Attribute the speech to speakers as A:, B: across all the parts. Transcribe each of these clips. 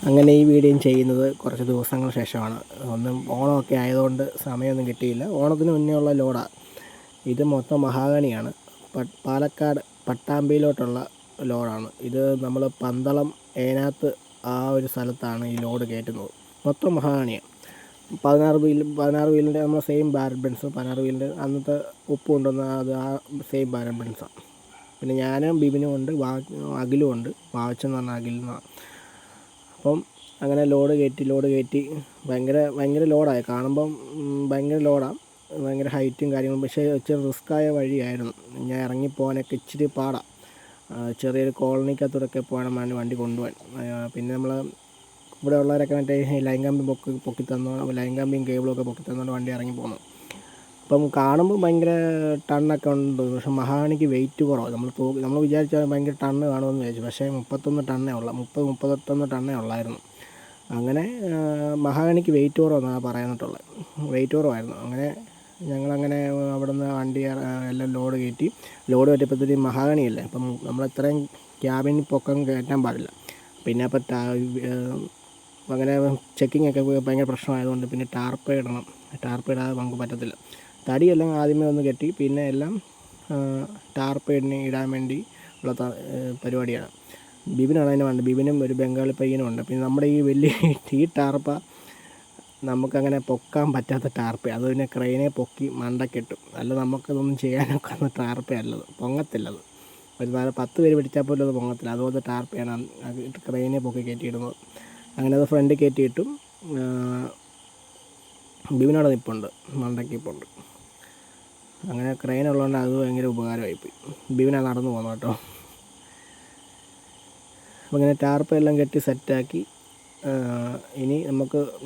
A: അങ്ങനെ ഈ വീഡിയോ ചെയ്യുന്നത് കുറച്ച് ദിവസങ്ങൾക്ക് ശേഷമാണ്. ഓണമൊക്കെ ആയതുകൊണ്ട് സമയമൊന്നും കിട്ടിയില്ല. ഓണത്തിന് മുന്നേ ഉള്ള ലോഡാണ് ഇത്. മൊത്തം മഹാഗണിയാണ്. പാലക്കാട് പട്ടാമ്പിയിലോട്ടുള്ള ലോഡാണ് ഇത്. നമ്മൾ പന്തളം ഏനാത്ത് ആ ഒരു സ്ഥലത്താണ് ഈ ലോഡ് കയറ്റുന്നത്. മൊത്തം മഹാഗണിയാണ്. 16 വീലിൻ്റെ നമ്മൾ സെയിം ബാരറ്റ് ബെൻസ്. 16 വീലിൻ്റെ അന്നത്തെ ഉപ്പ് കൊണ്ടുവന്ന അത് ആ സെയിം ബാരറ്റ് ബെൻസാണ്. പിന്നെ ഞാനും ബിബിനും ഉണ്ട്, അഖിലും ഉണ്ട്. വാവച്ചെന്ന് പറഞ്ഞ അഖിൽ. അപ്പം അങ്ങനെ ലോഡ് കയറ്റി ഭയങ്കര ലോഡായി. കാണുമ്പം ഭയങ്കര ലോഡാണ്, ഭയങ്കര ഹൈറ്റും കാര്യങ്ങളും. പക്ഷേ ഇച്ചിരി റിസ്ക്കായ വഴിയായിരുന്നു. ഞാൻ ഇറങ്ങിപ്പോകാനൊക്കെ ഇച്ചിരി പാടാണ്. ചെറിയൊരു കോളനിക്കകത്തൂടെയൊക്കെ പോകണം വണ്ടി കൊണ്ടുപോകാൻ. പിന്നെ നമ്മൾ ഇവിടെ ഉള്ളവരൊക്കെ മറ്റേ ലൈൻ കമ്പി പൊക്കി ലൈൻ കമ്പിയും കേബിളൊക്കെ പൊക്കി തന്നുകൊണ്ട് വണ്ടി ഇറങ്ങി പോകുന്നു. അപ്പം കാണുമ്പോൾ ഭയങ്കര ടണ്ണൊക്കെ ഉണ്ട്. പക്ഷേ മഹാഗണിക്ക് വെയിറ്റ് കുറവാണ്. നമ്മൾ വിചാരിച്ചാൽ ഭയങ്കര ടണ്ണ് കാണുമെന്ന് വിചാരിച്ചു. പക്ഷേ 31 ടണ്ണേ ഉള്ളൂ. 31 ടണ്ണേ ഉള്ളായിരുന്നു. അങ്ങനെ മഹാഗണിക്ക് വെയിറ്റ് കുറവെന്നാണ് പറയാനിട്ടുള്ളത്. വെയിറ്റ് കുറവായിരുന്നു. അങ്ങനെ ഞങ്ങളങ്ങനെ അവിടെ നിന്ന് വണ്ടി എല്ലാം ലോഡ് കയറ്റിയപ്പോഴത്തേക്കും മഹാഗണിയല്ലേ, അപ്പം നമ്മളിത്രയും ക്യാബിൻ പൊക്കം കയറ്റാൻ പാടില്ല. പിന്നെ അപ്പോൾ അങ്ങനെ ചെക്കിങ്ങൊക്കെ ഭയങ്കര പ്രശ്നമായതുകൊണ്ട് പിന്നെ ടാർപ്പ ഇടാതെ നമുക്ക് പറ്റത്തില്ല. തടിയെല്ലാം ആദ്യമേ ഒന്ന് കെട്ടി പിന്നെ എല്ലാം ടാർപ്പ ഇടാൻ വേണ്ടി ഉള്ള പരിപാടിയാണ്. ബിബിനാണ് അതിന് വേണ്ടത്. ബിബിനും ഒരു ബംഗാളി പയ്യനും ഉണ്ട്. പിന്നെ നമ്മുടെ ഈ വലിയ ഈ ടാർപ്പ നമുക്കങ്ങനെ പൊക്കാൻ പറ്റാത്ത ടാർപ്പ. അത് പിന്നെ ക്രെയിനെ പൊക്കി മണ്ടക്കിട്ടും. അല്ല നമുക്കതൊന്നും ചെയ്യാനൊക്കെ ടാർപ്പയല്ലത്, പൊങ്ങത്തില്ലത്. ഒരു 10 പേര് പിടിച്ചാൽ പോലും അത് പൊങ്ങത്തില്ല. അതുപോലത്തെ ടാർപ്പയാണ് ക്രെയിനെ പൊക്കി കയറ്റിയിടുന്നത്. അങ്ങനെ അത് ഫ്രണ്ടിൽ കയറ്റിയിട്ടും ബിബിനവിടെ നിൽപ്പുണ്ട്, മണ്ടയ്ക്ക് നിൽപ്പുണ്ട്. അങ്ങനെ ക്രെയിൻ ഉള്ളതുകൊണ്ട് അത് ഭയങ്കര ഉപകാരമായിപ്പോയി. ബിബിനാണ് നടന്നു പോകുന്നത് കേട്ടോ. അപ്പോൾ ഇങ്ങനെ ടാർപ്പ എല്ലാം കെട്ടി സെറ്റാക്കി ഇനി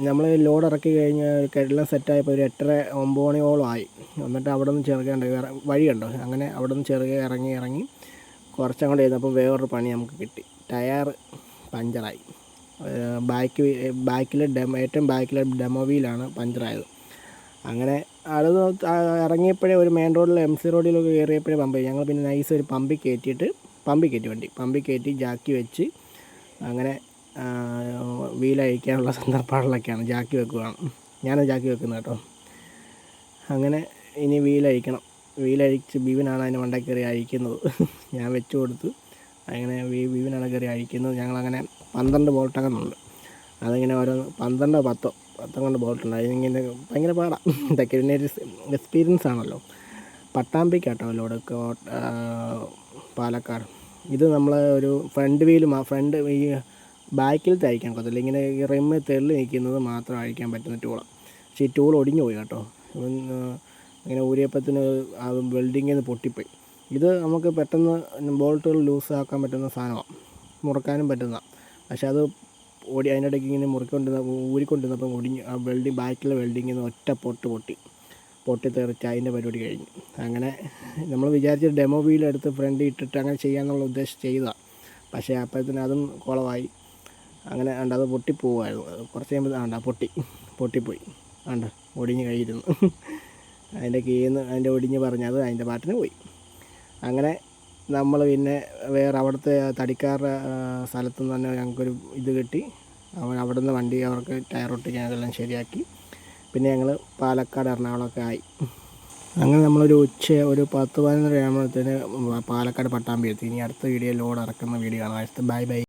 A: നമ്മൾ ലോഡ് ഇറക്കി കഴിഞ്ഞ് എല്ലാം സെറ്റായപ്പോൾ ഒരു 8:30-9 മണിയോളം ആയി. എന്നിട്ട് അവിടെ നിന്ന് ചെറുകേണ്ട വഴിയുണ്ടോ, അങ്ങനെ അവിടെ നിന്ന് ചെറുകെ ഇറങ്ങി കുറച്ചങ്ങോട്ട് ചെയ്തപ്പോൾ വേറൊരു പണി നമുക്ക് കിട്ടി. ടയർ പഞ്ചറായി. ഏറ്റവും ബാക്കിലെ ഡെമോ വീലാണ് പഞ്ചറായത്. അങ്ങനെ അത് ഇറങ്ങിയപ്പോഴേ ഒരു മെയിൻ റോഡിൽ MC റോഡിലൊക്കെ കയറിയപ്പോഴേ ഞങ്ങൾ പിന്നെ നൈസ് ഒരു പമ്പിൽ കയറ്റി ജാക്കി വെച്ച് അങ്ങനെ വീലഴിക്കാനുള്ള സന്ദർഭങ്ങളിലൊക്കെയാണ് ജാക്കി വെക്കുകയാണ്. ഞാനത് ജാക്കി വെക്കുന്നത് കേട്ടോ. അങ്ങനെ ഇനി വീലഴിച്ച് ബിബിനാണ് അതിന് മണ്ടയിൽ കയറി അഴിക്കുന്നത്. ഞാൻ വെച്ച് കൊടുത്ത് അങ്ങനെ ബിബിനാണ് കയറി അഴിക്കുന്നത്. ഞങ്ങളങ്ങനെ 12 ബോൾട്ടങ്ങനുണ്ട്. അതിങ്ങനെ ഓരോ 12 10 കൊണ്ട് ബോൾട്ടുണ്ട്. അതിനിങ്ങനെ ഭയങ്കര പാടാണ്. ഇതൊക്കെ പിന്നെ ഒരു എക്സ്പീരിയൻസ് ആണല്ലോ. പട്ടാമ്പിക്കാട്ടോ ലോഡ് പാലക്കാട്. ഇത് നമ്മൾ ഒരു ഫ്രണ്ട് ഈ ബാക്കിലത്തെ അഴിക്കാൻ ഒക്കത്തില്ല. ഇങ്ങനെ ഈ റിമ്മ് തെള്ളി നിൽക്കുന്നത് മാത്രം അഴിക്കാൻ പറ്റുന്ന ടൂളാണ്. പക്ഷേ ഈ ടൂൾ ഒടിഞ്ഞു പോയി കേട്ടോ. ഇങ്ങനെ ഊരിയപ്പത്തിന് അത് വെൽഡിങ്ങിൽ നിന്ന് പൊട്ടിപ്പോയി. ഇത് നമുക്ക് പെട്ടെന്ന് ബോൾട്ടുകൾ ലൂസാക്കാൻ പറ്റുന്ന സാധനമാണ്, മുറുക്കാനും പറ്റുന്ന. പക്ഷേ അത് അതിൻ്റെ ഇടയ്ക്ക് ഇങ്ങനെ ഊരിക്കൊണ്ടിരുന്നപ്പം ഒടിഞ്ഞ് ആ ബാക്കിലെ വെൽഡിങ്ങിൽ നിന്ന് ഒറ്റ പൊട്ടിത്തെറിച്ച് അതിൻ്റെ പരിപാടി കഴിഞ്ഞു. അങ്ങനെ നമ്മൾ വിചാരിച്ച ഡെമോ വീലെടുത്ത് ഫ്രണ്ട് ഇട്ടിട്ട് അങ്ങനെ ചെയ്യാമെന്നുള്ള ഉദ്ദേശം ചെയ്തതാണ്. പക്ഷേ അപ്പോഴത്തേന് അതും കുളമായി. അങ്ങനെ അത് പൊട്ടിപ്പോവായിരുന്നു. കുറച്ച് കഴിയുമ്പോൾ പൊട്ടിപ്പോയി. ഒടിഞ്ഞ് കയ്യിരുന്നു. അതിൻ്റെ കീന്ന് അതിൻ്റെ ഒടിഞ്ഞ് പറഞ്ഞത് അതിൻ്റെ പാട്ടിന് പോയി. അങ്ങനെ നമ്മൾ പിന്നെ വേറെ അവിടുത്തെ തടിക്കാരുടെ സ്ഥലത്തു നിന്ന് തന്നെ ഞങ്ങൾക്കൊരു ഇത് കിട്ടി. അവിടെ നിന്ന് വണ്ടി അവർക്ക് ടയർ ഒട്ടിക്കാൻ അതെല്ലാം ശരിയാക്കി. പിന്നെ ഞങ്ങൾ പാലക്കാട് എറണാകുളമൊക്കെ ആയി. അങ്ങനെ നമ്മളൊരു ഒരു 10-11 ആകുമ്പോഴത്തേന് പാലക്കാട് പട്ടാമ്പി എത്തി. ഇനി അടുത്ത വീഡിയോ ലോഡ് ഇറക്കുന്ന വീഡിയോ ആണ്. ബൈ.